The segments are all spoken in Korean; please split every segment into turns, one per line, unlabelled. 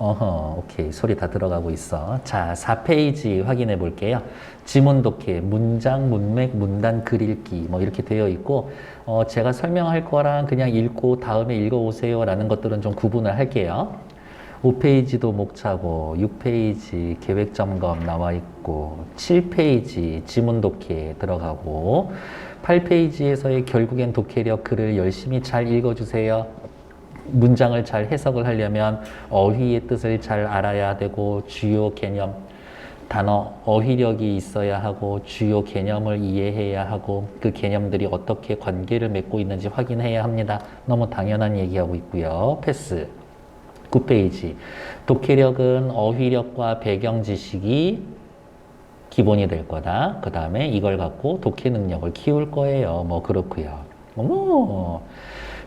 오케이. 소리 다 들어가고 있어. 자, 4페이지 확인해 볼게요. 지문 독해, 문장, 문맥, 문단, 글 읽기, 뭐 이렇게 되어 있고, 제가 설명할 거랑 그냥 읽고 다음에 읽어오세요 라는 것들은 좀 구분을 할게요. 5페이지도 목차고, 6페이지 계획 점검 나와 있고, 7페이지 지문 독해 들어가고, 8페이지에서의 결국엔 독해력 글을 열심히 잘 읽어주세요. 문장을 잘 해석을 하려면 어휘의 뜻을 잘 알아야 되고 주요 개념, 단어, 어휘력이 있어야 하고 주요 개념을 이해해야 하고 그 개념들이 어떻게 관계를 맺고 있는지 확인해야 합니다. 너무 당연한 얘기하고 있고요. 패스. 9페이지. 독해력은 어휘력과 배경 지식이 기본이 될 거다. 그 다음에 이걸 갖고 독해 능력을 키울 거예요. 뭐 그렇고요. 어머.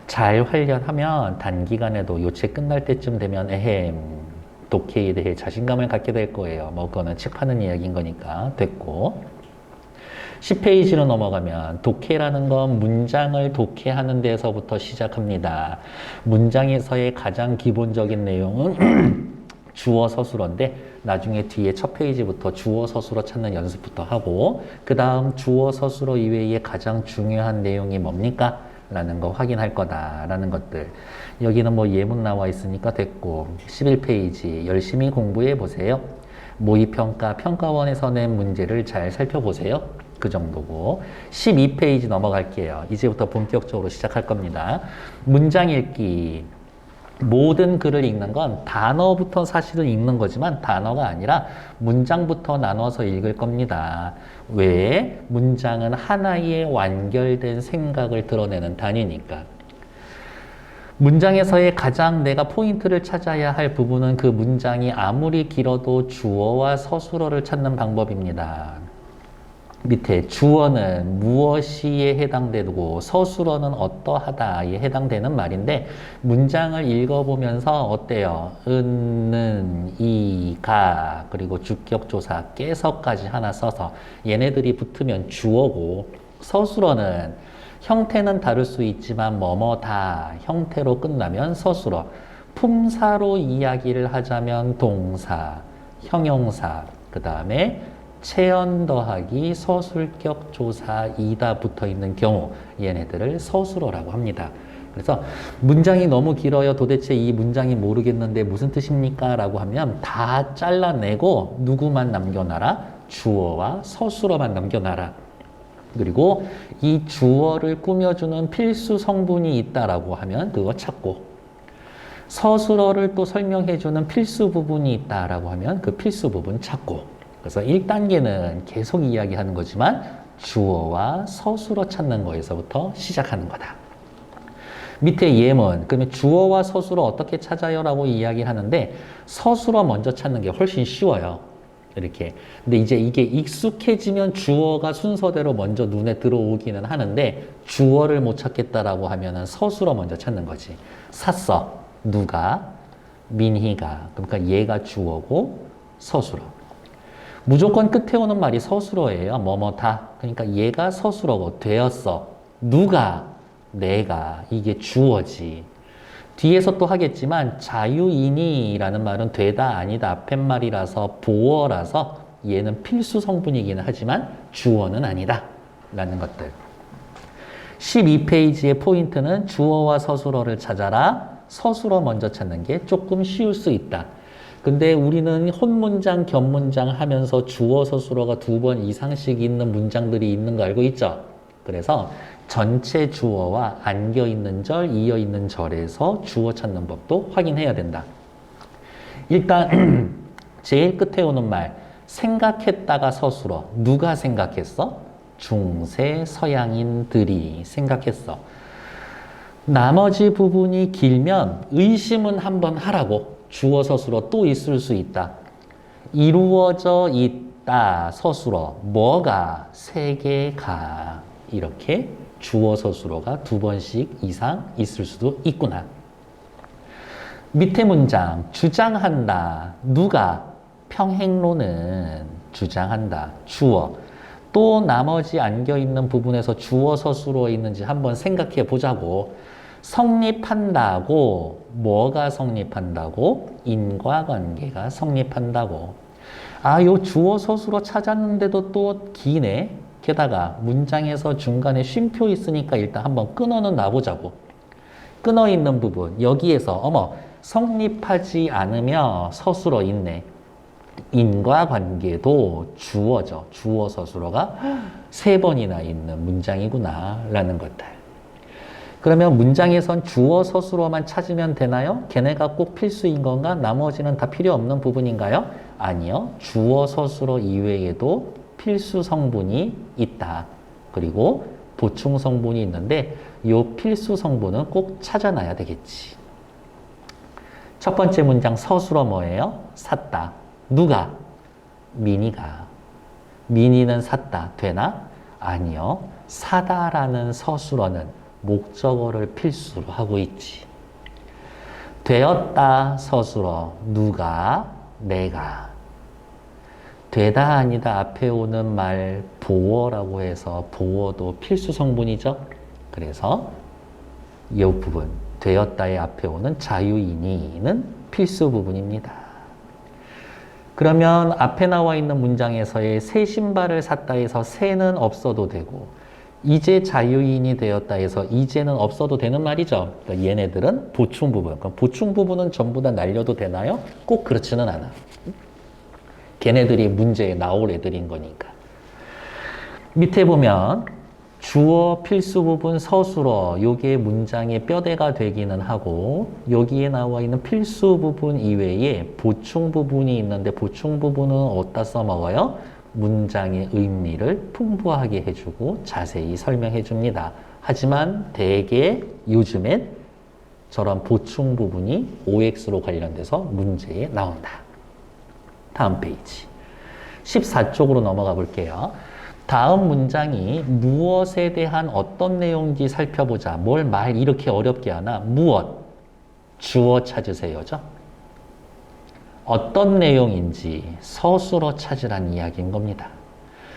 잘 훈련하면 단기간에도 요체 끝날 때쯤 되면 독해에 대해 자신감을 갖게 될 거예요. 뭐 그거는 책 파는 이야기인 거니까 됐고 10페이지로 넘어가면 독해라는 건 문장을 독해하는 데서부터 시작합니다. 문장에서의 가장 기본적인 내용은 주어 서술어인데 나중에 뒤에 첫 페이지부터 주어 서술어 찾는 연습부터 하고 그 다음 주어 서술어 이외에 가장 중요한 내용이 뭡니까? 라는 거 확인할 거다라는 것들. 여기는 뭐 예문 나와 있으니까 됐고 11페이지 열심히 공부해 보세요. 모의평가 평가원에서 낸 문제를 잘 살펴보세요. 그 정도고 12페이지 넘어갈게요. 이제부터 본격적으로 시작할 겁니다. 문장 읽기. 모든 글을 읽는 건 단어부터 사실은 읽는 거지만 단어가 아니라 문장부터 나눠서 읽을 겁니다. 왜? 문장은 하나의 완결된 생각을 드러내는 단위니까. 문장에서의 가장 내가 포인트를 찾아야 할 부분은 그 문장이 아무리 길어도 주어와 서술어를 찾는 방법입니다. 밑에 주어는 무엇이에 해당되고 서술어는 어떠하다에 해당되는 말인데 문장을 읽어보면서 어때요? 은, 이, 가 그리고 주격조사, 깨서까지 하나 써서 얘네들이 붙으면 주어고 서술어는 형태는 다를 수 있지만 뭐뭐다 형태로 끝나면 서술어 품사로 이야기를 하자면 동사, 형용사 그 다음에 체언 더하기 서술격 조사 이다 붙어 있는 경우 얘네들을 서술어라고 합니다. 그래서 문장이 너무 길어요. 도대체 이 문장이 모르겠는데 무슨 뜻입니까? 라고 하면 다 잘라내고 누구만 남겨놔라? 주어와 서술어만 남겨놔라. 그리고 이 주어를 꾸며주는 필수 성분이 있다라고 하면 그거 찾고 서술어를 또 설명해주는 필수 부분이 있다라고 하면 그 필수 부분 찾고 그래서 1단계는 계속 이야기하는 거지만 주어와 서술어 찾는 거에서부터 시작하는 거다. 밑에 예문, 그러면 주어와 서술어 어떻게 찾아요? 라고 이야기를 하는데 서술어 먼저 찾는 게 훨씬 쉬워요. 이렇게. 근데 이제 이게 익숙해지면 주어가 순서대로 먼저 눈에 들어오기는 하는데 주어를 못 찾겠다라고 하면은 서술어 먼저 찾는 거지. 샀어. 누가? 민희가. 그러니까 얘가 주어고 서술어. 무조건 끝에 오는 말이 서술어예요. 뭐뭐다. 그러니까 얘가 서술어고 되었어. 누가? 내가. 이게 주어지. 뒤에서 또 하겠지만 자유인이라는 말은 되다 아니다 앞팻말이라서 보어라서 얘는 필수 성분이기는 하지만 주어는 아니다 라는 것들. 12페이지의 포인트는 주어와 서술어를 찾아라. 서술어 먼저 찾는 게 조금 쉬울 수 있다. 근데 우리는 혼문장, 겹문장 하면서 주어, 서술어가 2번 이상씩 있는 문장들이 있는 거 알고 있죠? 그래서 전체 주어와 안겨있는 절, 이어있는 절에서 주어 찾는 법도 확인해야 된다. 일단 제일 끝에 오는 말 생각했다가 서술어. 누가 생각했어? 중세 서양인들이 생각했어. 나머지 부분이 길면 의심은 한번 하라고. 주어 서술어 또 있을 수 있다. 이루어져 있다 서술어 뭐가 세계가 이렇게 주어 서술어가 2번씩 이상 있을 수도 있구나. 밑에 문장 주장한다. 누가? 평행론은 주장한다. 주어. 또 나머지 안겨있는 부분에서 주어 서술어 있는지 한번 생각해 보자고. 성립한다고, 뭐가 성립한다고? 인과관계가 성립한다고. 아, 요 주어 서술어 찾았는데도 또 기네. 게다가 문장에서 중간에 쉼표 있으니까 일단 한번 끊어는 놔보자고. 끊어 있는 부분, 여기에서 어머 성립하지 않으며 서술어 있네. 인과관계도 주어죠. 주어 서술어가 3번이나 있는 문장이구나 라는 것들. 그러면 문장에선 주어 서술어만 찾으면 되나요? 걔네가 꼭 필수인 건가? 나머지는 다 필요 없는 부분인가요? 아니요. 주어 서술어 이외에도 필수 성분이 있다. 그리고 보충 성분이 있는데 이 필수 성분은 꼭 찾아놔야 되겠지. 첫 번째 문장 서술어 뭐예요? 샀다. 누가? 민희가. 민희는 샀다. 되나? 아니요. 사다라는 서술어는 목적어를 필수로 하고 있지. 되었다 서술어. 누가? 내가. 되다 아니다 앞에 오는 말 보어라고 해서 보어도 필수 성분이죠. 그래서 이 부분 되었다의 앞에 오는 자유인이는 필수 부분입니다. 그러면 앞에 나와 있는 문장에서의 새 신발을 샀다 해서 새는 없어도 되고 이제 자유인이 되었다 해서 이제는 없어도 되는 말이죠. 그러니까 얘네들은 보충 부분. 그럼 보충 부분은 전부 다 날려도 되나요? 꼭 그렇지는 않아. 걔네들이 문제에 나올 애들인 거니까. 밑에 보면 주어 필수 부분 서술어 요게 문장의 뼈대가 되기는 하고 여기에 나와 있는 필수 부분 이외에 보충 부분이 있는데 보충 부분은 어디다 써먹어요? 문장의 의미를 풍부하게 해주고 자세히 설명해 줍니다. 하지만 대개 요즘엔 저런 보충 부분이 OX로 관련돼서 문제에 나온다. 다음 페이지 14쪽으로 넘어가 볼게요. 다음 문장이 무엇에 대한 어떤 내용인지 살펴보자. 뭘 말 이렇게 어렵게 하나? 무엇? 주어 찾으세요죠. 어떤 내용인지 서술어 찾으란 이야기인 겁니다.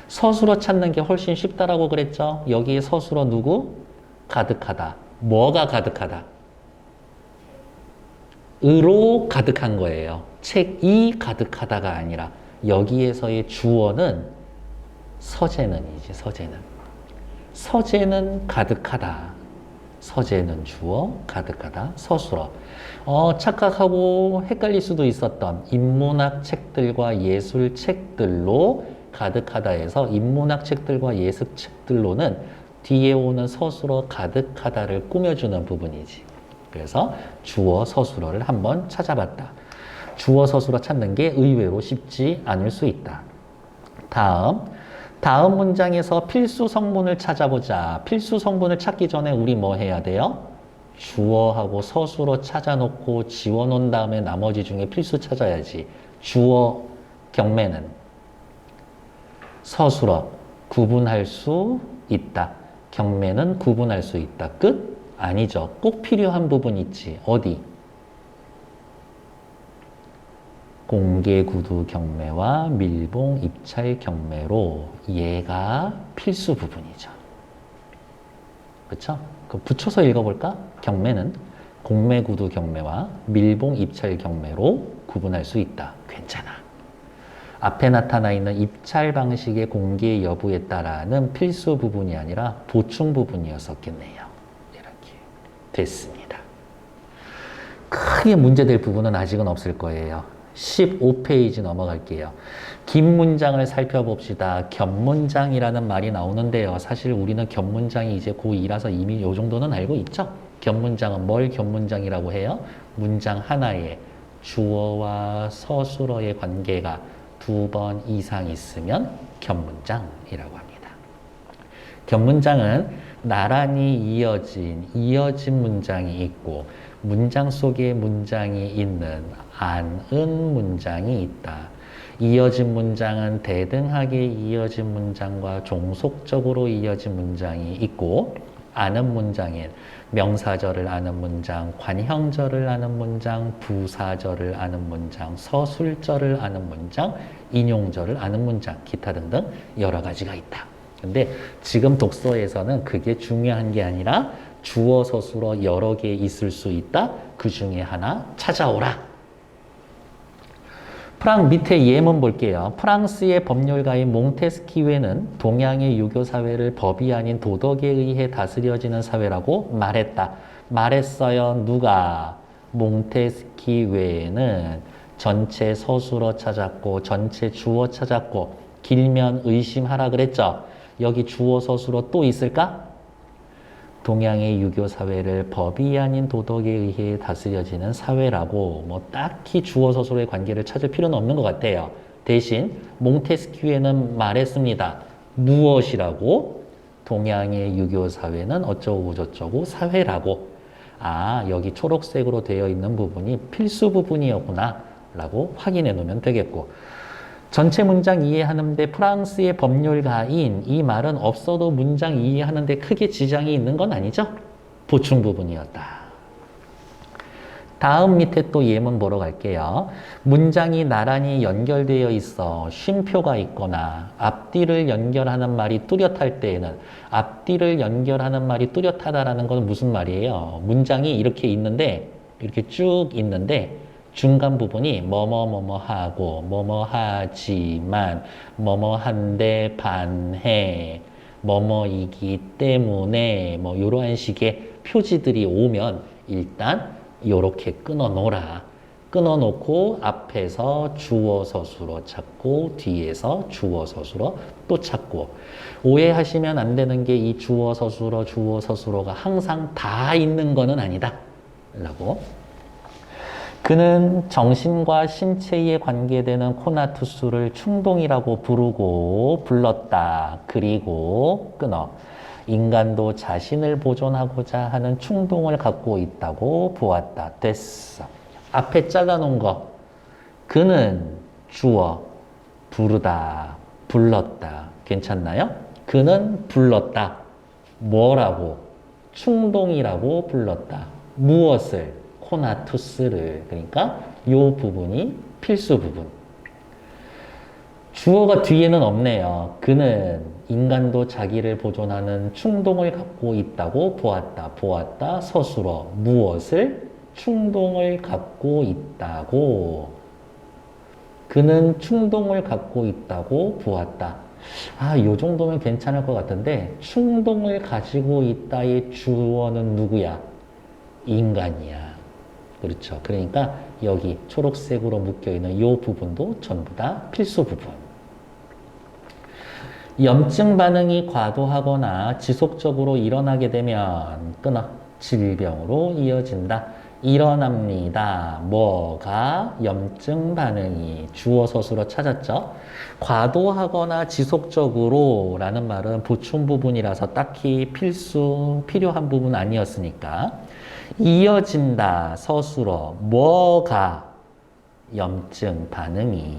서술어 찾는 게 훨씬 쉽다라고 그랬죠. 여기에 서술어 누구? 가득하다. 뭐가 가득하다? 으로 가득한 거예요. 책이 가득하다가 아니라 여기에서의 주어는 서재는이지. 서재는 가득하다. 서재는 주어, 가득하다. 서술어. 착각하고 헷갈릴 수도 있었던 인문학 책들과 예술 책들로 가득하다 해서 인문학 책들과 예술 책들로는 뒤에 오는 서술어 가득하다를 꾸며주는 부분이지. 그래서 주어 서술어를 한번 찾아봤다. 주어 서술어 찾는 게 의외로 쉽지 않을 수 있다. 다음 문장에서 필수 성분을 찾아보자. 필수 성분을 찾기 전에 우리 뭐 해야 돼요? 주어하고 서술어 찾아놓고 지워놓은 다음에 나머지 중에 필수 찾아야지. 주어 경매는 서술어 구분할 수 있다. 경매는 구분할 수 있다. 끝? 아니죠. 꼭 필요한 부분 있지. 어디? 공개구두 경매와 밀봉 입찰 경매로 얘가 필수 부분이죠. 그렇죠? 그럼 붙여서 읽어볼까? 경매는 공매구두 경매와 밀봉 입찰 경매로 구분할 수 있다. 괜찮아. 앞에 나타나 있는 입찰 방식의 공개 여부에 따라는 필수 부분이 아니라 보충 부분이었었겠네요. 이렇게 됐습니다. 크게 문제될 부분은 아직은 없을 거예요. 15페이지 넘어갈게요. 긴 문장을 살펴봅시다. 겹문장이라는 말이 나오는데요. 사실 우리는 겹문장이 이제 고2라서 이미 요 정도는 알고 있죠? 겹문장은 뭘 겹문장이라고 해요? 문장 하나에 주어와 서술어의 관계가 2번 이상 있으면 겹문장이라고 합니다. 겹문장은 나란히 이어진 문장이 있고 문장 속에 문장이 있는 안은 문장이 있다. 이어진 문장은 대등하게 이어진 문장과 종속적으로 이어진 문장이 있고 아는 문장엔 명사절을 아는 문장, 관형절을 아는 문장, 부사절을 아는 문장, 서술절을 아는 문장, 인용절을 아는 문장, 기타 등등 여러 가지가 있다. 근데 지금 독서에서는 그게 중요한 게 아니라 주어 서술어 여러 개 있을 수 있다. 그 중에 하나 찾아오라. 밑에 예문 볼게요. 프랑스의 법률가인 몽테스키웨는 동양의 유교 사회를 법이 아닌 도덕에 의해 다스려지는 사회라고 말했다. 말했어요. 누가? 몽테스키웨는 전체 서술어 찾았고 전체 주어 찾았고 길면 의심하라 그랬죠. 여기 주어 서술어 또 있을까? 동양의 유교 사회를 법이 아닌 도덕에 의해 다스려지는 사회라고 뭐 딱히 주어 서술어의 관계를 찾을 필요는 없는 것 같아요. 대신 몽테스키웨는 말했습니다. 무엇이라고? 동양의 유교 사회는 어쩌고 저쩌고 사회라고. 아, 여기 초록색으로 되어 있는 부분이 필수 부분이었구나 라고 확인해 놓으면 되겠고, 전체 문장 이해하는데 프랑스의 법률가인 이 말은 없어도 문장 이해하는데 크게 지장이 있는 건 아니죠? 보충 부분이었다. 다음 밑에 또 예문 보러 갈게요. 문장이 나란히 연결되어 있어 쉼표가 있거나 앞뒤를 연결하는 말이 뚜렷할 때에는, 앞뒤를 연결하는 말이 뚜렷하다라는 건 무슨 말이에요? 문장이 이렇게 있는데, 이렇게 쭉 있는데 중간 부분이 뭐뭐 하고 뭐뭐 하지만 뭐뭐 한데 반해 뭐뭐이기 때문에 뭐 이러한 식의 표지들이 오면 일단 요렇게 끊어 놓으라. 끊어 놓고 앞에서 주어 서술어 찾고 뒤에서 주어 서술어 또 찾고. 오해하시면 안 되는 게 이 주어 서술어가 항상 다 있는 거는 아니다 라고. 그는 정신과 신체에 관계되는 코나투스를 충동이라고 불렀다. 그리고 끊어. 인간도 자신을 보존하고자 하는 충동을 갖고 있다고 보았다. 됐어. 앞에 잘라놓은 거. 그는 주어, 부르다, 불렀다. 괜찮나요? 그는 불렀다. 뭐라고? 충동이라고 불렀다. 무엇을? 코나투스를. 그러니까 요 부분이 필수 부분. 주어가 뒤에는 없네요. 그는 인간도 자기를 보존하는 충동을 갖고 있다고 보았다. 서술어. 무엇을? 충동을 갖고 있다고. 그는 충동을 갖고 있다고 보았다. 아, 요 정도면 괜찮을 것 같은데 충동을 가지고 있다의 주어는 누구야? 인간이야. 그렇죠. 그러니까 여기 초록색으로 묶여있는 이 부분도 전부 다 필수 부분. 염증 반응이 과도하거나 지속적으로 일어나게 되면 끊어. 질병으로 이어진다. 일어납니다. 뭐가? 염증 반응이. 주어 서술어 찾았죠? 과도하거나 지속적으로 라는 말은 보충 부분이라서 딱히 필요한 부분 아니었으니까. 이어진다. 서술어. 뭐가? 염증 반응이.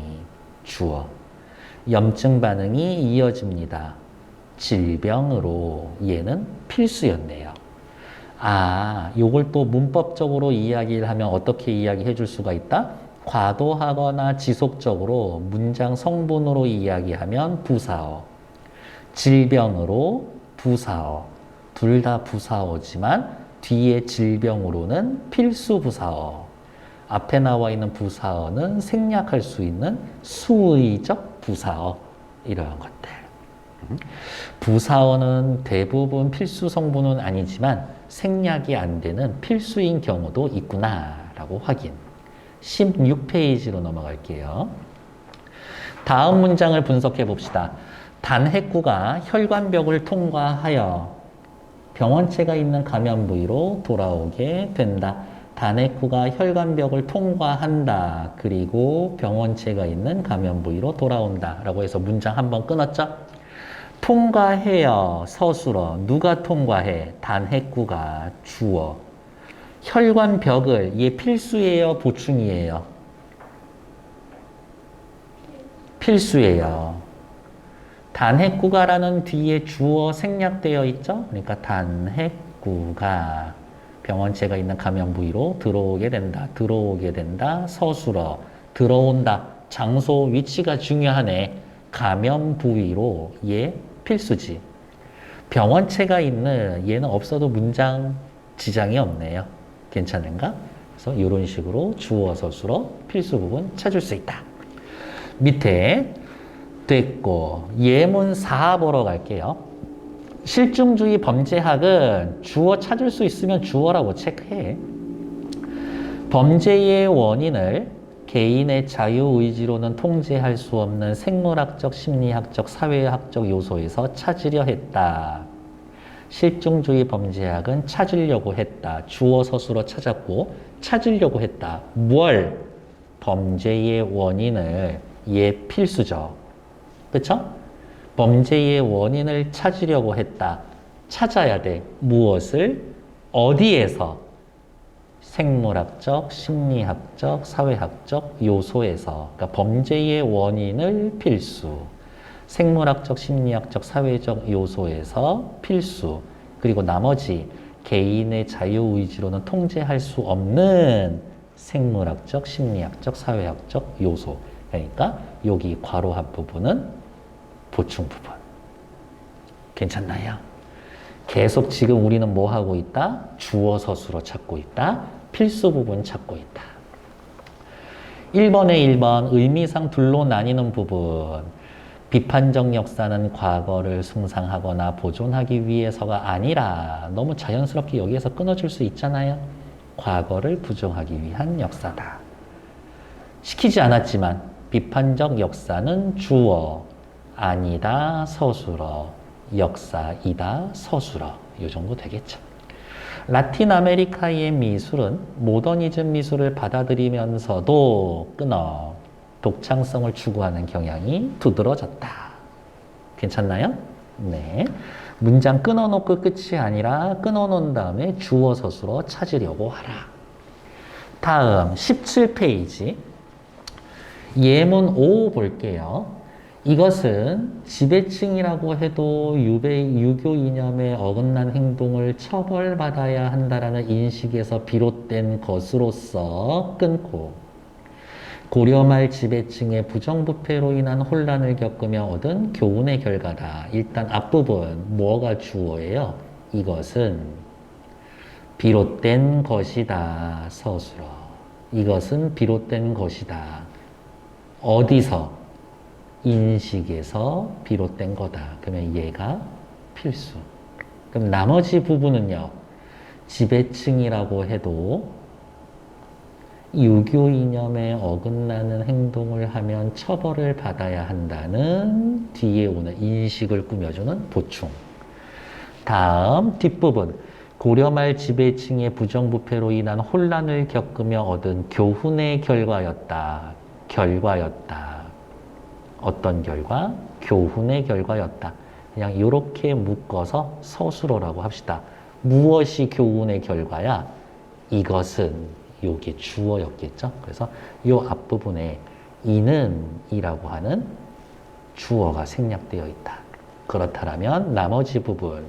주어. 염증 반응이 이어집니다. 질병으로. 얘는 필수였네요. 아, 요걸 또 문법적으로 이야기를 하면 어떻게 이야기해 줄 수가 있다? 과도하거나 지속적으로 문장 성분으로 이야기하면 부사어. 질병으로 부사어. 둘 다 부사어지만 뒤에 질병으로는 필수 부사어. 앞에 나와 있는 부사어는 생략할 수 있는 수의적 부사어. 이러한 것들. 부사어는 대부분 필수 성분은 아니지만 생략이 안 되는 필수인 경우도 있구나 라고 확인. 16페이지로 넘어갈게요. 다음 문장을 분석해 봅시다. 단핵구가 혈관벽을 통과하여 병원체가 있는 감염 부위로 돌아오게 된다. 단핵구가 혈관벽을 통과한다. 그리고 병원체가 있는 감염 부위로 돌아온다. 라고 해서 문장 한번 끊었죠? 통과해요. 서술어. 누가 통과해? 단핵구가. 주어. 혈관벽을. 얘 필수예요? 보충이에요? 필수예요. 단핵구가라는 뒤에 주어 생략되어 있죠? 그러니까 단핵구가 병원체가 있는 감염 부위로 들어오게 된다. 들어오게 된다. 서술어. 들어온다. 장소, 위치가 중요하네. 감염 부위로. 얘 필수지. 병원체가 있는 얘는 없어도 문장 지장이 없네요. 괜찮은가? 그래서 이런 식으로 주어 서술어 필수 부분 찾을 수 있다. 밑에 됐고 예문 4 보러 갈게요. 실증주의 범죄학은 주어 찾을 수 있으면 주어라고 체크해. 범죄의 원인을 개인의 자유의지로는 통제할 수 없는 생물학적, 심리학적, 사회학적 요소에서 찾으려 했다. 실증주의 범죄학은 찾으려고 했다. 주어 서술어 찾았고 찾으려고 했다. 뭘? 범죄의 원인을. 얘 필수죠. 그쵸? 범죄의 원인을 찾으려고 했다. 찾아야 돼. 무엇을? 어디에서? 생물학적, 심리학적, 사회학적 요소에서. 그러니까 범죄의 원인을 필수. 생물학적, 심리학적, 사회적 요소에서 필수. 그리고 나머지 개인의 자유의지로는 통제할 수 없는 생물학적, 심리학적, 사회학적 요소. 그러니까 여기 괄호한 부분은 보충 부분. 괜찮나요? 계속 지금 우리는 뭐 하고 있다? 주어 서술어 찾고 있다. 필수 부분 찾고 있다. 1번에 1번 의미상 둘로 나뉘는 부분. 비판적 역사는 과거를 숭상하거나 보존하기 위해서가 아니라 너무 자연스럽게 여기에서 끊어질 수 있잖아요. 과거를 부정하기 위한 역사다. 시키지 않았지만 비판적 역사는 주어, 아니다 서술어, 역사이다 서술어. 이 정도 되겠죠. 라틴 아메리카의 미술은 모더니즘 미술을 받아들이면서도 끊어 독창성을 추구하는 경향이 두드러졌다. 괜찮나요? 네. 문장 끊어놓고 끝이 아니라 끊어놓은 다음에 주어 서술어 찾으려고 하라. 다음 17페이지 예문 5 볼게요. 이것은 지배층이라고 해도 유교 이념에 어긋난 행동을 처벌받아야 한다라는 인식에서 비롯된 것으로서 끊고 고려 말 지배층의 부정부패로 인한 혼란을 겪으며 얻은 교훈의 결과다. 일단 앞부분 뭐가 주어예요? 이것은 비롯된 것이다. 서술어. 이것은 비롯된 것이다. 어디서? 인식에서 비롯된 거다. 그러면 얘가 필수. 그럼 나머지 부분은요. 지배층이라고 해도 유교 이념에 어긋나는 행동을 하면 처벌을 받아야 한다는 뒤에 오는 인식을 꾸며주는 보충. 다음 뒷부분. 고려 말 지배층의 부정부패로 인한 혼란을 겪으며 얻은 교훈의 결과였다. 결과였다. 어떤 결과? 교훈의 결과였다. 그냥 이렇게 묶어서 서술어라고 합시다. 무엇이 교훈의 결과야? 이것은 요게 주어였겠죠. 그래서 요 앞부분에 이는 이라고 하는 주어가 생략되어 있다. 그렇다면 나머지 부분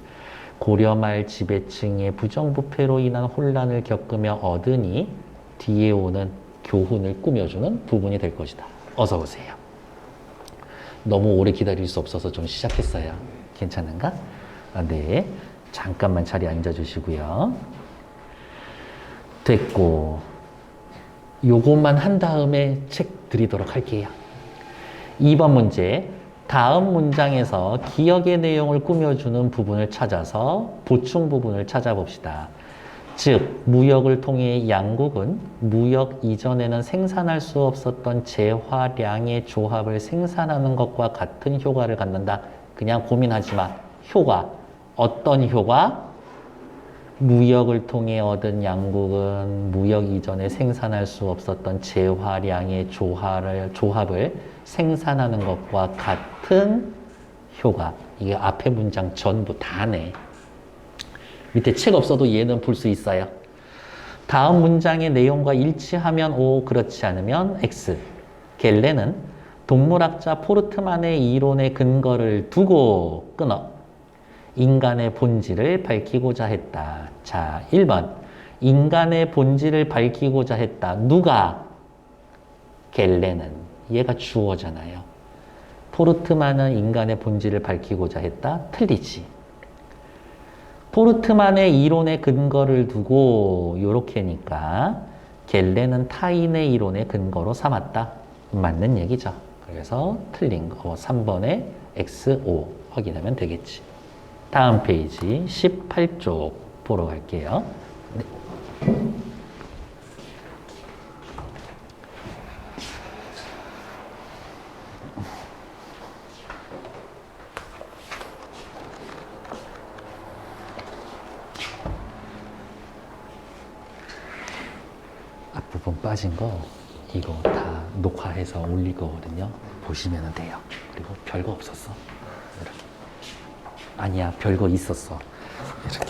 고려 말 지배층의 부정부패로 인한 혼란을 겪으며 얻으니 뒤에 오는 교훈을 꾸며주는 부분이 될 것이다. 어서 오세요. 너무 오래 기다릴 수 없어서 좀 시작했어요. 괜찮은가? 네. 잠깐만 자리에 앉아주시고요. 됐고 요것만 한 다음에 책 드리도록 할게요. 2번 문제. 다음 문장에서 기억의 내용을 꾸며주는 부분을 찾아서 보충 부분을 찾아봅시다. 즉, 무역을 통해 양국은 무역 이전에는 생산할 수 없었던 재화량의 조합을 생산하는 것과 같은 효과를 갖는다. 그냥 고민하지 마. 효과. 어떤 효과? 무역을 통해 얻은 양국은 무역 이전에 생산할 수 없었던 재화량의 조합을 생산하는 것과 같은 효과. 이게 앞에 문장 전부 다네. 밑에 책 없어도 얘는 볼 수 있어요. 다음 문장의 내용과 일치하면 O, 그렇지 않으면 X. 겔레는 동물학자 포르트만의 이론의 근거를 두고 끊어 인간의 본질을 밝히고자 했다. 자, 1번. 인간의 본질을 밝히고자 했다. 누가? 겔레는. 얘가 주어잖아요. 포르트만은 인간의 본질을 밝히고자 했다. 틀리지. 포르트만의 이론에 근거를 두고 요렇게니까 갤렌은 타인의 이론에 근거로 삼았다. 맞는 얘기죠. 그래서 틀린 거 3번에 XO 확인하면 되겠지. 다음 페이지 18쪽 보러 갈게요. 네. 앞부분 빠진 거 이거 다 녹화해서 올릴 거거든요. 보시면 돼요. 그리고 별거 없었어. 이렇게. 아니야, 별거 있었어. 이렇게.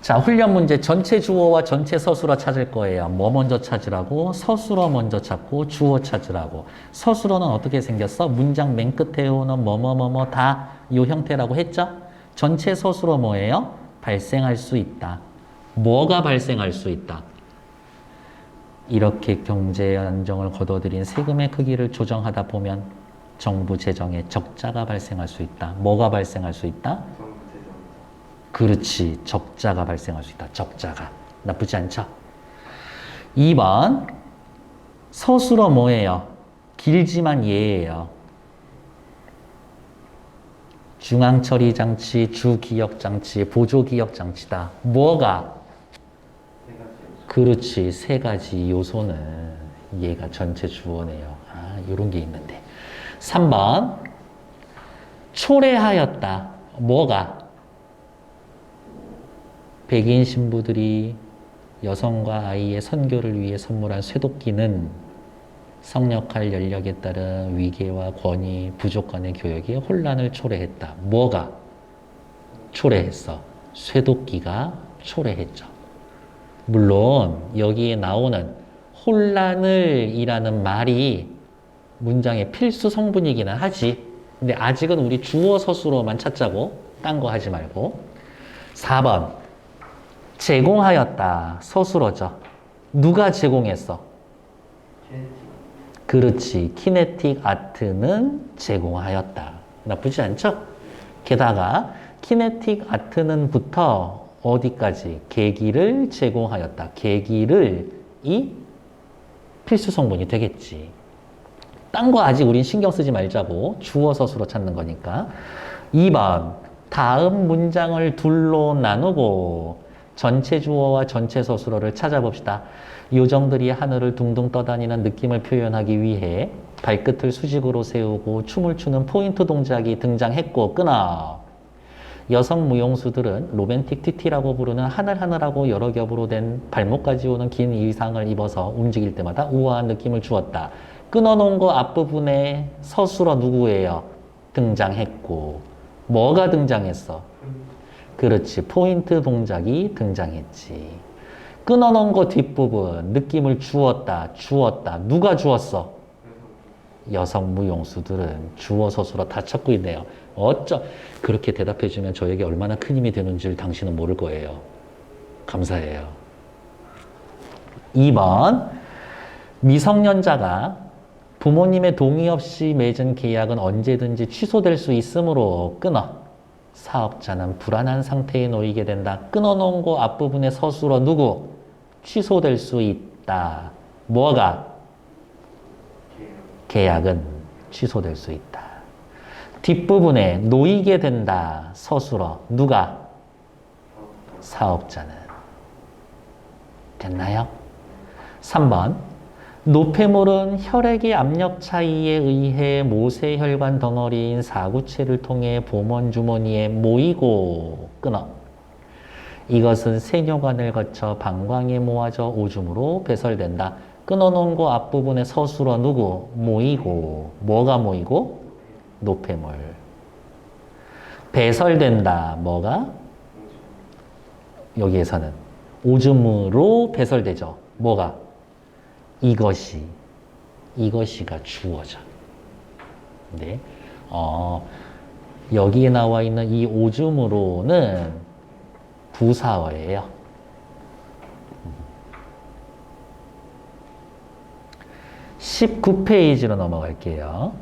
자, 훈련 문제 전체 주어와 전체 서술어 찾을 거예요. 뭐 먼저 찾으라고? 서술어 먼저 찾고 주어 찾으라고. 서술어는 어떻게 생겼어? 문장 맨 끝에 오는 뭐뭐뭐뭐 다 이 형태라고 했죠? 전체 서술어 뭐예요? 발생할 수 있다. 뭐가 발생할 수 있다? 이렇게 경제 안정을 거둬들인 세금의 크기를 조정하다 보면 정부 재정에 적자가 발생할 수 있다. 뭐가 발생할 수 있다? 그렇지. 적자가 발생할 수 있다. 적자가. 나쁘지 않죠? 2번 서술어 뭐예요? 길지만 예예요. 중앙처리장치, 주기억장치, 보조기억장치다. 뭐가? 그렇지. 세 가지 요소는 얘가 전체 주어네요. 아, 요런 게 있는데. 3번 초래하였다. 뭐가? 백인 신부들이 여성과 아이의 선교를 위해 선물한 쇠도끼는 성역할 연력에 따른 위계와 권위, 부족 간의 교역에 혼란을 초래했다. 뭐가 초래했어? 쇠도끼가 초래했죠. 물론 여기에 나오는 혼란을 이라는 말이 문장의 필수 성분이기는 하지. 근데 아직은 우리 주어 서술어만 찾자고. 딴 거 하지 말고. 4번 제공하였다. 서술어죠. 누가 제공했어? 그렇지. 키네틱 아트는 제공하였다. 나쁘지 않죠? 게다가 키네틱 아트는 부터 어디까지? 계기를 제공하였다. 계기를 이 필수 성분이 되겠지. 딴 거 아직 우린 신경 쓰지 말자고. 주어 서술어 찾는 거니까. 2번 다음 문장을 둘로 나누고 전체 주어와 전체 서술어를 찾아봅시다. 요정들이 하늘을 둥둥 떠다니는 느낌을 표현하기 위해 발끝을 수직으로 세우고 춤을 추는 포인트 동작이 등장했고 끊어. 여성 무용수들은 로맨틱 티티라고 부르는 하늘하늘하고 여러 겹으로 된 발목까지 오는 긴 의상을 입어서 움직일 때마다 우아한 느낌을 주었다. 끊어놓은 거 앞부분에 서술어 누구예요? 등장했고. 뭐가 등장했어? 그렇지. 포인트 동작이 등장했지. 끊어놓은 거 뒷부분 느낌을 주었다. 누가 주었어? 여성 무용수들은 주어 서술어 다 찾고 있네요. 그렇게 대답해주면 저에게 얼마나 큰 힘이 되는지를 당신은 모를 거예요. 감사해요. 2번 미성년자가 부모님의 동의 없이 맺은 계약은 언제든지 취소될 수 있으므로 끊어. 사업자는 불안한 상태에 놓이게 된다. 끊어놓은 거 앞부분의 서술어 누구? 취소될 수 있다. 뭐가? 계약은 취소될 수 있다. 뒷부분에 놓이게 된다. 서술어 누가? 사업자는. 됐나요? 3번 노폐물은 혈액의 압력 차이에 의해 모세혈관 덩어리인 사구체를 통해 보먼 주머니에 모이고 끊어. 이것은 세뇨관을 거쳐 방광에 모아져 오줌으로 배설된다. 끊어놓은 거 앞부분에 서술어 누구? 모이고. 뭐가 모이고? 노폐물. 배설된다. 뭐가? 여기에서는 오줌으로 배설되죠. 뭐가? 이것이가 주어져. 네. 여기에 나와 있는 이 오줌으로는 부사어예요. 19페이지로 넘어갈게요.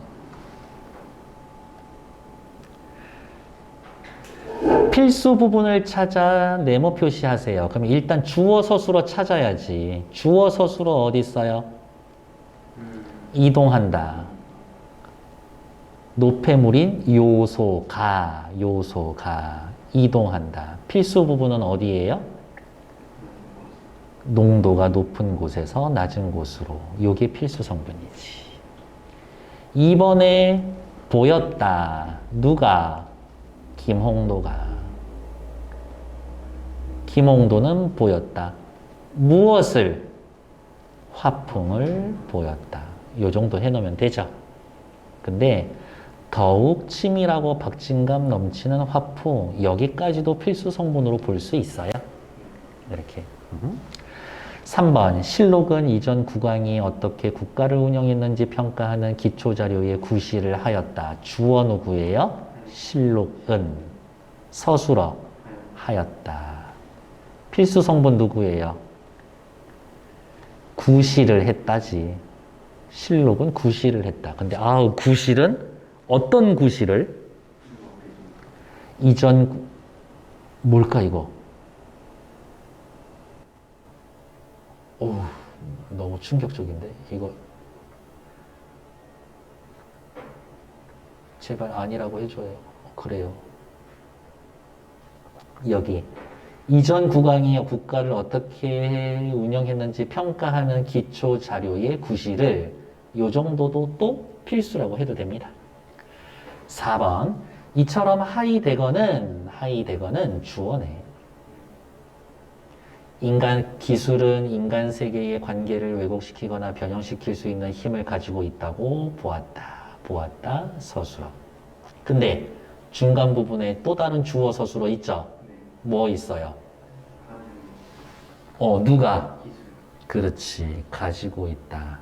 필수 부분을 찾아 네모 표시하세요. 그럼 일단 주어 서술어 찾아야지. 주어 서술어 어디 있어요? 이동한다. 노폐물인 요소가 이동한다. 필수 부분은 어디예요? 농도가 높은 곳에서 낮은 곳으로. 요게 필수 성분이지. 2번에 보였다. 누가? 김홍도가. 김홍도는 보였다. 무엇을? 화풍을 보였다. 요 정도 해놓으면 되죠. 근데 더욱 치밀하고 박진감 넘치는 화풍, 여기까지도 필수 성분으로 볼 수 있어요. 이렇게. 3번, 실록은 이전 국왕이 어떻게 국가를 운영했는지 평가하는 기초자료에 구시를 하였다. 주어 누구예요? 실록은. 서술어 하였다. 필수 성분 누구예요? 구시를 했다지. 실록은 구시를 했다. 근데 구실은 어떤 구시를? 이전 뭘까 이거? 오, 너무 충격적인데 이거 제발 아니라고 해줘요. 그래요. 여기 이전 국왕이 국가를 어떻게 운영했는지 평가하는 기초 자료의 구시를 요 정도도 또 필수라고 해도 됩니다. 4번 이처럼 하이데거는 주어네. 기술은 인간 세계의 관계를 왜곡시키거나 변형시킬 수 있는 힘을 가지고 있다고 보았다, 서술어. 근데 중간 부분에 또 다른 주어 서술어 있죠? 뭐 있어요? 누가? 그렇지, 가지고 있다.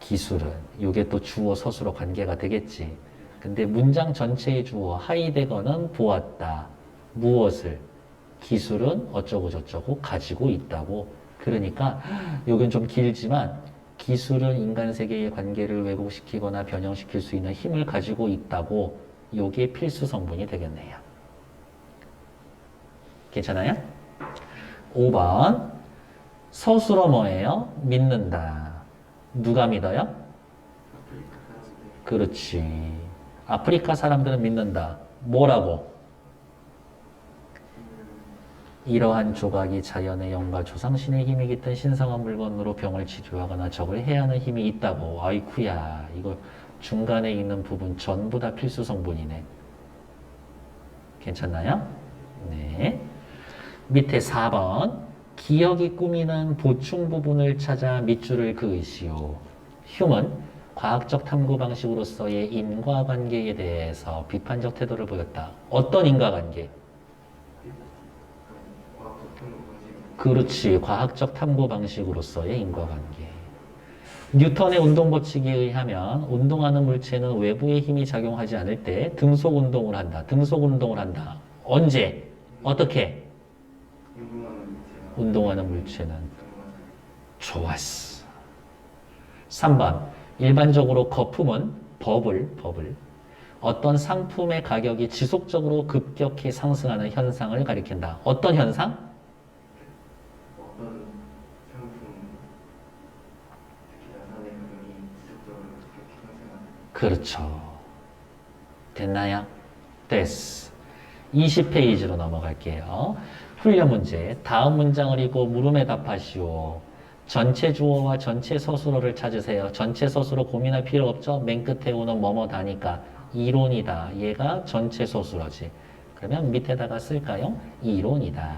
기술은. 이게 또 주어 서술어 관계가 되겠지. 근데 문장 전체의 주어 하이데거는 보았다. 무엇을? 기술은 어쩌고 저쩌고 가지고 있다고. 그러니까 여긴 좀 길지만 기술은 인간 세계의 관계를 왜곡시키거나 변형시킬 수 있는 힘을 가지고 있다고. 요게 필수 성분이 되겠네요. 괜찮아요? 5번 서술어 뭐예요? 믿는다. 누가 믿어요? 그렇지. 아프리카 사람들은 믿는다. 뭐라고? 이러한 조각이 자연의 영과 조상신의 힘이 깃든 신성한 물건으로 병을 치료하거나 적을 해하는 힘이 있다고. 아이쿠야, 이거 중간에 있는 부분 전부 다 필수 성분이네. 괜찮나요? 네. 밑에 4번 기억이 꾸미는 보충 부분을 찾아 밑줄을 그으시오. 휴먼 과학적 탐구 방식으로서의 인과관계에 대해서 비판적 태도를 보였다. 어떤 인과관계? 그렇지. 과학적 탐구 방식으로서의 인과관계. 뉴턴의 운동법칙에 의하면 운동하는 물체는 외부의 힘이 작용하지 않을 때 등속 운동을 한다. 등속 운동을 한다. 언제? 어떻게? 운동하는 물체는. 좋았어. 3번. 일반적으로 거품은 버블. 어떤 상품의 가격이 지속적으로 급격히 상승하는 현상을 가리킨다. 어떤 현상?
어떤 상품, 특히 자산의 가격이 지속적으로 급격히 상승하는.
그렇죠. 됐나요? 됐어. 20페이지로 넘어갈게요. 훈련 문제. 다음 문장을 읽고 물음에 답하시오. 전체 주어와 전체 서술어를 찾으세요. 전체 서술어 고민할 필요 없죠? 맨 끝에 오는 뭐뭐다니까. 이론이다. 얘가 전체 서술어지. 그러면 밑에다가 쓸까요? 이론이다.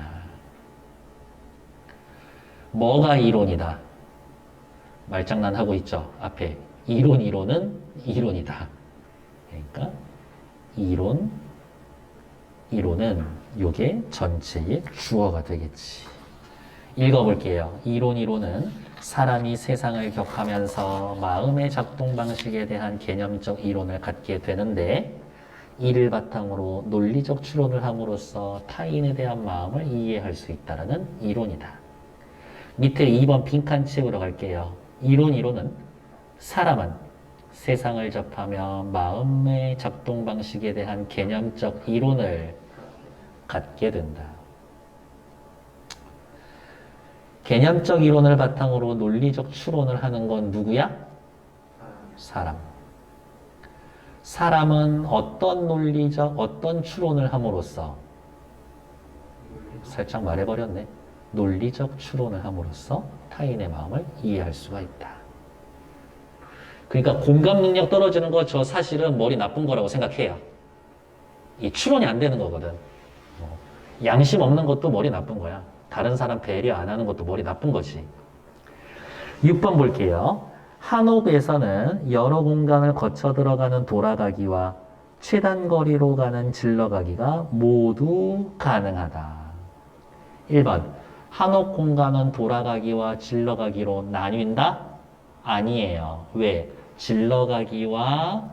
뭐가 이론이다? 말장난 하고 있죠? 앞에. 이론은 이론이다. 그러니까 이론은 요게 전체의 주어가 되겠지. 읽어볼게요. 이론은 사람이 세상을 격하면서 마음의 작동 방식에 대한 개념적 이론을 갖게 되는데 이를 바탕으로 논리적 추론을 함으로써 타인에 대한 마음을 이해할 수 있다는 이론이다. 밑에 2번 빈칸 채우러 갈게요. 이론은 사람은 세상을 접하며 마음의 작동 방식에 대한 개념적 이론을 갖게 된다. 개념적 이론을 바탕으로 논리적 추론을 하는 건 누구야? 사람. 사람은 어떤 논리적, 어떤 추론을 함으로써 살짝 말해버렸네. 논리적 추론을 함으로써 타인의 마음을 이해할 수가 있다. 그러니까 공감 능력 떨어지는 거 저 사실은 머리 나쁜 거라고 생각해요. 이 추론이 안 되는 거거든. 양심 없는 것도 머리 나쁜 거야. 다른 사람 배려 안 하는 것도 머리 나쁜 거지. 6번 볼게요. 한옥에서는 여러 공간을 거쳐 들어가는 돌아가기와 최단 거리로 가는 질러가기가 모두 가능하다. 1번. 한옥 공간은 돌아가기와 질러가기로 나뉜다? 아니에요. 왜? 질러가기와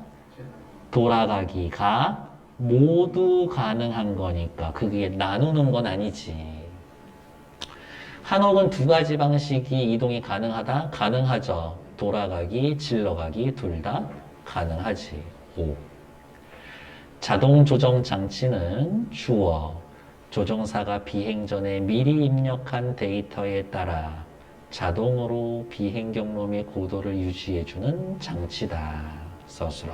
돌아가기가 모두 가능한 거니까 그게 나누는 건 아니지. 한옥은 두 가지 방식이 이동이 가능하다? 가능하죠. 돌아가기, 질러가기 둘 다 가능하지. 5. 자동 조정 장치는 주어, 조종사가 비행 전에 미리 입력한 데이터에 따라 자동으로 비행 경로 및 고도를 유지해주는 장치다. 서술어.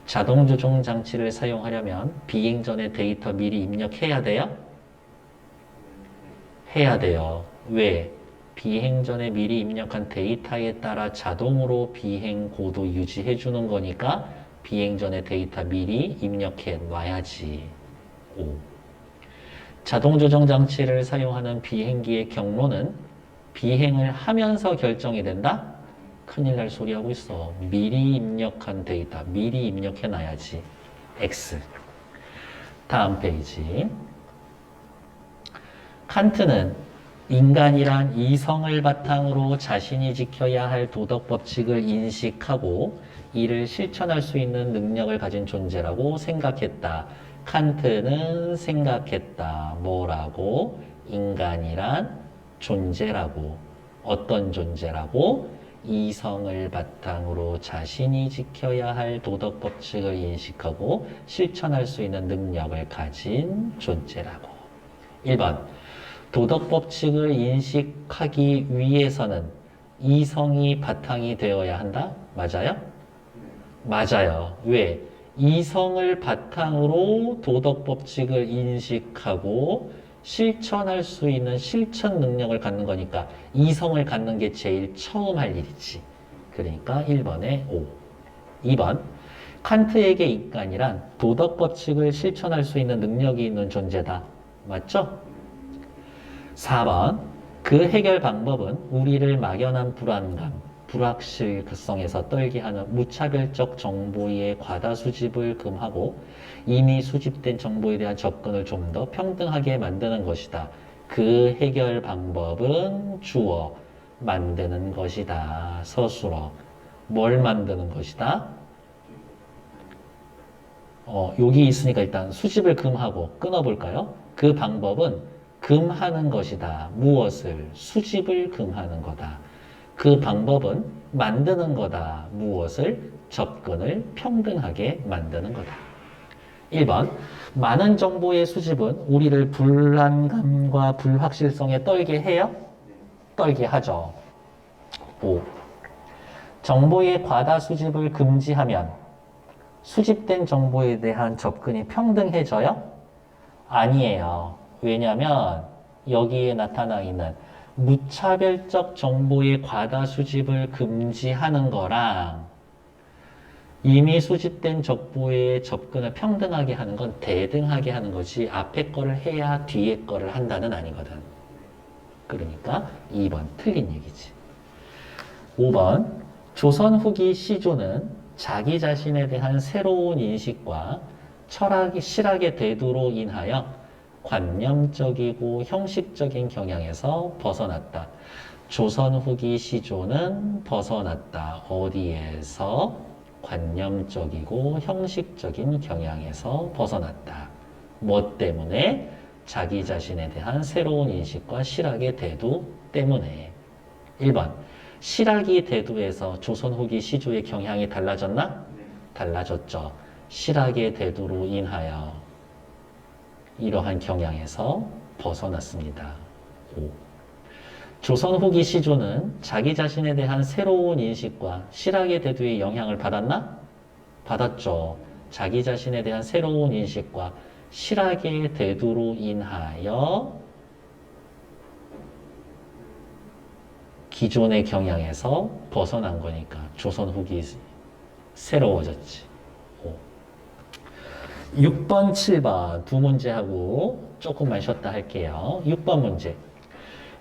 자동 조종 장치를 사용하려면 비행 전에 데이터 미리 입력해야 돼요? 해야 돼요. 왜? 비행 전에 미리 입력한 데이터에 따라 자동으로 비행 고도 유지해 주는 거니까 비행 전에 데이터 미리 입력해 놔야지. 5. 자동 조정 장치를 사용하는 비행기의 경로는 비행을 하면서 결정이 된다? 큰일 날 소리 하고 있어. 미리 입력한 데이터 미리 입력해 놔야지. X. 다음 페이지. 칸트는 인간이란 이성을 바탕으로 자신이 지켜야 할 도덕 법칙을 인식하고 이를 실천할 수 있는 능력을 가진 존재라고 생각했다. 칸트는 생각했다. 뭐라고? 인간이란 존재라고. 어떤 존재라고? 이성을 바탕으로 자신이 지켜야 할 도덕 법칙을 인식하고 실천할 수 있는 능력을 가진 존재라고. 1번. 도덕 법칙을 인식하기 위해서는 이성이 바탕이 되어야 한다? 맞아요? 맞아요. 왜? 이성을 바탕으로 도덕 법칙을 인식하고 실천할 수 있는 실천 능력을 갖는 거니까 이성을 갖는 게 제일 처음 할 일이지. 그러니까 1번에 5. 2번. 칸트에게 인간이란 도덕 법칙을 실천할 수 있는 능력이 있는 존재다. 맞죠? 4번. 그 해결 방법은 우리를 막연한 불안감, 불확실성에서 떨게 하는 무차별적 정보의 과다 수집을 금하고 이미 수집된 정보에 대한 접근을 좀 더 평등하게 만드는 것이다. 그 해결 방법은 주어, 만드는 것이다. 서술어, 뭘 만드는 것이다? 여기 있으니까 일단 수집을 금하고 끊어볼까요? 그 방법은 금하는 것이다. 무엇을? 수집을 금하는 거다. 그 방법은 만드는 거다. 무엇을? 접근을 평등하게 만드는 거다. 1번. 많은 정보의 수집은 우리를 불안감과 불확실성에 떨게 해요? 떨게 하죠. 5. 정보의 과다 수집을 금지하면 수집된 정보에 대한 접근이 평등해져요? 아니에요. 왜냐하면 여기에 나타나 있는 무차별적 정보의 과다 수집을 금지하는 거랑 이미 수집된 정보의 접근을 평등하게 하는 건 대등하게 하는 거지 앞에 거를 해야 뒤에 거를 한다는 아니거든. 그러니까 2번 틀린 얘기지. 5번. 조선 후기 시조는 자기 자신에 대한 새로운 인식과 실학의 대두로 인하여 관념적이고 형식적인 경향에서 벗어났다. 조선 후기 시조는 벗어났다. 어디에서? 관념적이고 형식적인 경향에서 벗어났다. 뭐 때문에? 자기 자신에 대한 새로운 인식과 실학의 대두 때문에. 1번. 실학이 대두에서 조선 후기 시조의 경향이 달라졌나? 달라졌죠. 실학의 대두로 인하여 이러한 경향에서 벗어났습니다. 5. 조선 후기 시조는 자기 자신에 대한 새로운 인식과 실학의 대두의 영향을 받았나? 받았죠. 자기 자신에 대한 새로운 인식과 실학의 대두로 인하여 기존의 경향에서 벗어난 거니까 조선 후기 새로워졌지. 6번, 7번 두 문제 하고 조금만 쉬었다 할게요. 6번 문제.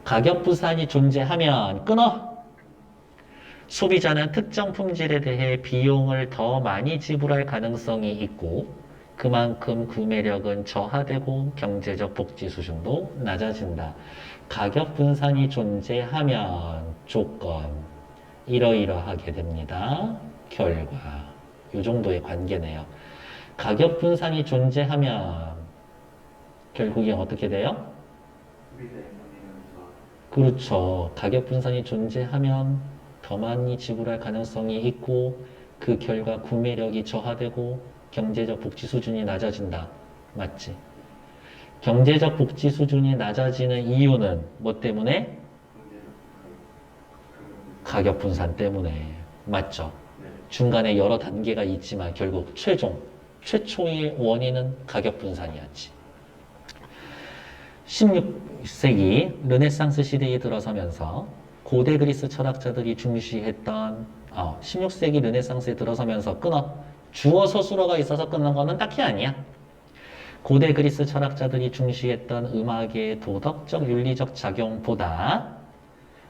가격 부산이 존재하면 끊어. 소비자는 특정 품질에 대해 비용을 더 많이 지불할 가능성이 있고 그만큼 구매력은 저하되고 경제적 복지 수준도 낮아진다. 가격 분산이 존재하면 조건 이러이러하게 됩니다. 결과 이 정도의 관계네요. 가격 분산이 존재하면 결국에 어떻게 돼요?
소비자의 가격은 좋아.
그렇죠. 가격 분산이 존재하면 더 많이 지불할 가능성이 있고 그 결과 구매력이 저하되고 경제적 복지 수준이 낮아진다. 맞지? 경제적 복지 수준이 낮아지는 이유는 뭐 때문에? 가격 분산 때문에. 맞죠?
네.
중간에 여러 단계가 있지만 결국 최초의 원인은 가격 분산이었지. 16세기 르네상스 시대에 들어서면서 고대 그리스 철학자들이 중시했던 16세기 르네상스에 들어서면서 주어 서술어가 있어서 끊는 거는 딱히 아니야. 고대 그리스 철학자들이 중시했던 음악의 도덕적 윤리적 작용보다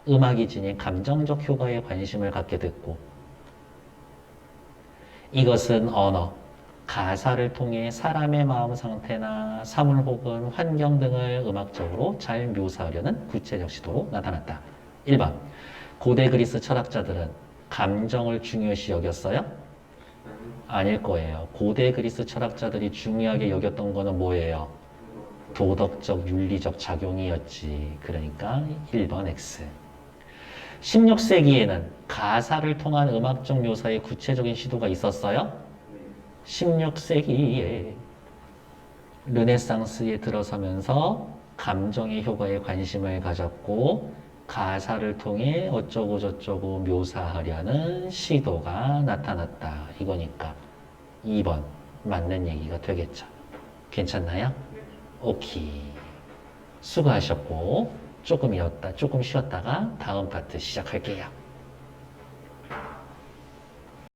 음악이 지닌 감정적 효과에 관심을 갖게 됐고 이것은 언어, 가사를 통해 사람의 마음 상태나 사물 혹은 환경 등을 음악적으로 잘 묘사하려는 구체적 시도로 나타났다. 1번. 고대 그리스 철학자들은 감정을 중요시 여겼어요? 아닐 거예요. 고대 그리스 철학자들이 중요하게 여겼던 거는 뭐예요? 도덕적, 윤리적 작용이었지. 그러니까 1번 X. 16세기에는 가사를 통한 음악적 묘사의 구체적인 시도가 있었어요? 16세기에 르네상스에 들어서면서 감정의 효과에 관심을 가졌고 가사를 통해 어쩌고 저쩌고 묘사하려는 시도가 나타났다. 이거니까 2번 맞는 얘기가 되겠죠. 괜찮나요? 오케이. 수고하셨고 조금 쉬었다가 다음 파트 시작할게요.